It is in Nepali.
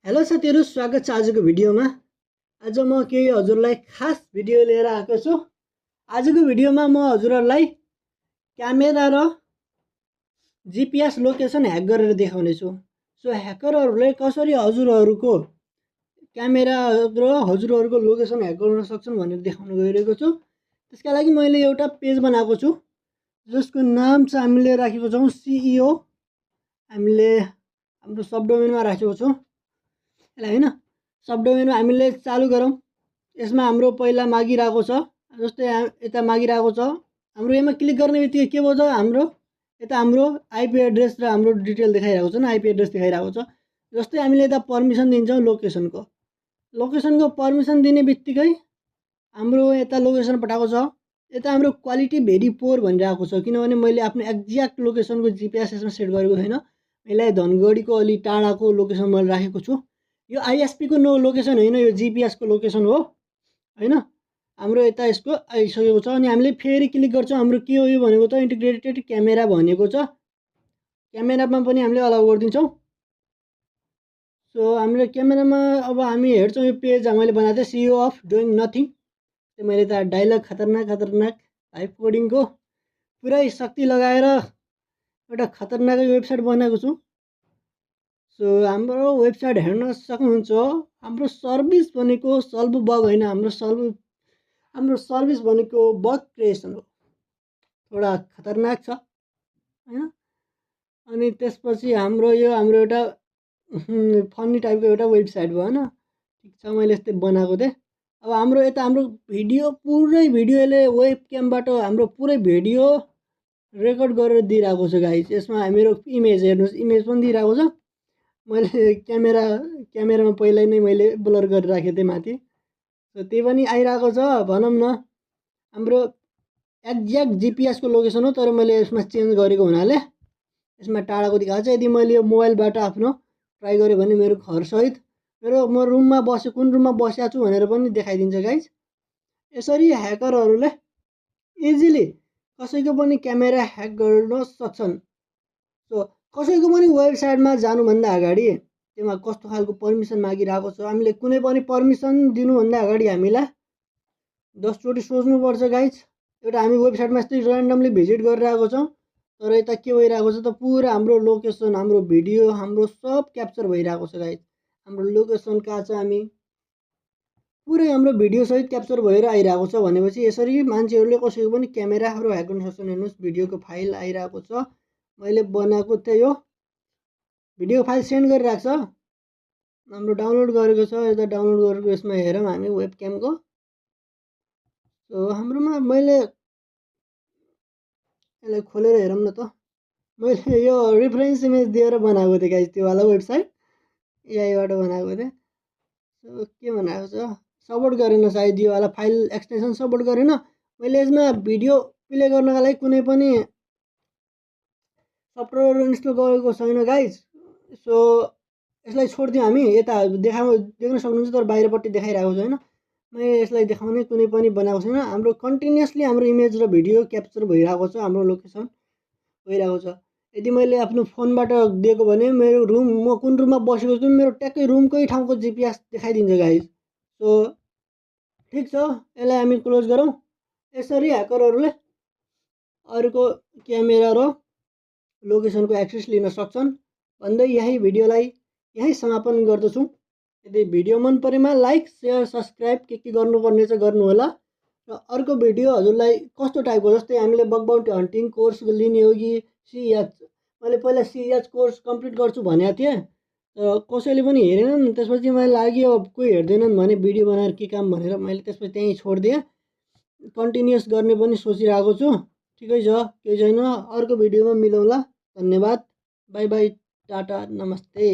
हेलो साथीहरु, स्वागत छ आजको भिडियोमा। आज म केही हजुरलाई खास भिडियो लिएर आएको छु। आजको भिडियोमा म हजुरहरूलाई क्यामेरा र जीपीएस लोकेसन ह्याक गरेर देखाउने छु। सो ह्याकरहरूले कसरी हजुरहरूको क्यामेरा र हजुरहरूको लोकेसन ह्याक गर्न सक्छन् भनेर देखाउन गइरहेको छु। त्यसका लागि मैले एउटा पेज बनाएको छु जसको नाम चाहिँ हामीले राखेको छौं CEO। हामीले हाम्रो सबडोमेनमा राखेको छौं हैन। सबडोमेनमा हामीले चालु गरौँ। यसमा हाम्रो पहिला मागिरहेको छ, जस्तै यता मागिरहेको छ। हाम्रो यसमा क्लिक गर्ने बित्तिकै के भयो त हाम्रो यता हाम्रो आईपी एड्रेस र हाम्रो डिटेल देखाइरहेको छ न, आईपी एड्रेस देखाइरहेको छ। जस्तै हामीले यता पर्मिसन दिन्छौँ लोकेसनको पर्मिसन दिने बित्तिकै हाम्रो यता लोकेसन पठाएको छ। यता हाम्रो क्वालिटी भेरी पोर भनिरहेको छ, किनभने मैले आफ्नो एक्ज्याक्ट लोकेसनको जीपीएस यसमा सेट गरेको छैन। मैले धनगढीको अलि टाढाको लोकेसन मैले राखेको छु। यो आईएसपी को लोकेसन होइन, यो जीपीएस को लोकेसन हो हैन। हाम्रो यता यसको आइसकेको छ। अनि हामीले फेरि क्लिक गर्छौँ। हाम्रो के हो यो भनेको त इन्टिग्रेटेड क्यामेरा भनेको छ। क्यामेरामा पनि हामीले अलाउ गरिदिन्छौँ। सो हाम्रो क्यामेरामा अब हामी हेर्छौँ। यो पेज मैले बनाएको थिएँ CEO अफ डुइङ नथिङ। मैले त डायलग खतरनाक लाइभ कोडिङको पुरै शक्ति लगाएर एउटा खतरनाक वेबसाइट बनाएको छु। सो हाम्रो वेबसाइट हेर्न सक्नुहुन्छ। हाम्रो सर्भिस भनेको सल्भ बग होइन, हाम्रो सर्भिस भनेको बग क्रिएसन हो। थोडा खतरनाक छ हैन। अनि त्यसपछि हाम्रो एउटा फनी टाइपको एउटा वेबसाइट भयो हैन। ठिक छ, मैले यस्तै बनाएको थिएँ। अब हाम्रो यता हाम्रो पुरै भिडियोले वेब क्यामबाट हाम्रो पुरै भिडियो रेकर्ड गरेर दिइरहेको छ गाइस। यसमा मेरो इमेज हेर्नुहोस्, इमेज पनि दिइरहेको छ। मैले क्यामेरामा पहिल्यै नै मैले ब्लर गरेर राखेको थिएँ माथि। सो त्यही पनि आइरहेको छ। भनौँ न हाम्रो एक्ज्याक्ट जीपीएस को लोकेसन हो, तर मैले यसमा चेन्ज गरेको हुनाले यसमा टाढाको देखाएको छ। यदि मैले यो मोबाइलबाट आफ्नो ट्राई गरेँ भने मेरो घरसहित म रुममा बसेँ, कुन रुममा बसेको छु भनेर पनि देखाइदिन्छ गाइस। यसरी ह्याकरहरूले इजिली कसैको पनि क्यामेरा ह्याक गर्न सक्छन्। सो कसैको पनि वेबसाइटमा जानुभन्दा अगाडि त्यसमा कस्तो खालको पर्मिसन मागिरहेको छ, हामीले कुनै पनि पर्मिसन दिनुभन्दा अगाडि हामीलाई 10 चोटि सोच्नुपर्छ गाइज। एउटा हामी वेबसाइटमा यस्तै ऱ्यान्डमली भिजिट गरिरहेको छौँ, तर यता के भइरहेको छ त पुरा हाम्रो लोकेसन, हाम्रो भिडियो, हाम्रो सब क्याप्चर भइरहेको छ गाइज। हाम्रो लोकेसन कहाँ छ, हामी पुरै हाम्रो भिडियो सहित क्याप्चर भएर आइरहेको छ। भनेपछि यसरी मान्छेहरूले कसैको पनि क्यामेराहरू ह्याक गर्न सक्छन्। हेर्नुहोस्, भिडियोको फाइल आइरहेको छ। मैले बनाएको थिएँ, यो भिडियो फाइल सेन्ड गरिरहेको छ। हाम्रो डाउनलोड गरेको छ, यता डाउनलोड गरेको यसमा हेरौँ हामी वेबक्यामको। सो हाम्रोमा मैले यसलाई खोलेर हेरौँ न त। मैले यो रेफरेन्स इमेज दिएर बनाएको थिएँ गाइस, त्यो वाला वेबसाइट एआईबाट बनाएको थिएँ। सो के बनाएको छ, सपोर्ट गरेन सायद, यो वाला फाइल एक्सटेन्सन सपोर्ट गरेन। मैले यसमा भिडियो प्ले गर्नका लागि कुनै पनि सफ्टवेयर इन्स्टल गरेको छैन गाइज। सो यसलाई छोडिदिउँ हामी। यता देख्न सक्नुहुन्छ, तर बाहिरपट्टि देखाइरहेको छैन। मैले यसलाई देखाउने कुनै पनि बनाएको छैन। हाम्रो कन्टिन्युसली हाम्रो इमेज र भिडियो क्याप्चर भइरहेको छ, हाम्रो लोकेसन भइरहेको छ। यदि मैले आफ्नो फोनबाट दिएको भने मेरो रुम, म कुन रुममा बसेको छु मेरो ट्याक्कै रुमकै ठाउँको जीपीएस देखाइदिन्छ गाइज। सो ठिक छ, यसलाई हामी क्लोज गरौँ। यसरी ह्याकरहरूले अरूको क्यामेरा र लोकेसनको एक्सेस लिन सक्छन् भन्दै यही भिडियोलाई यही समापन गर्दछु। यदि भिडियो मन परेमा लाइक, सेयर, सब्सक्राइब के गर्नुपर्ने चाहिँ गर्नु होला। र अर्को भिडियो हजुरलाई कस्तो टाइपको, जस्तै हामीले बग बाउन्टी हन्टिङ कोर्स लिने हो कि सीएच, मैले पहिला सीएच कोर्स कम्प्लिट गर्छु भनेको थिएँ, तर कसैले पनि हेरेनन्। त्यसपछि मलाई लाग्यो कोही हेर्दैनन् भने भिडियो बनाएर के काम भनेर मैले त्यसपछि त्यहीँ छोडिदिएँ। कन्टिन्युस गर्ने पनि सोचिरहेको छु। ठिकै छ, केही छैन, अर्को भिडियोमा मिलौँला। धन्यवाद, बाई बाई, टाटा, नमस्ते।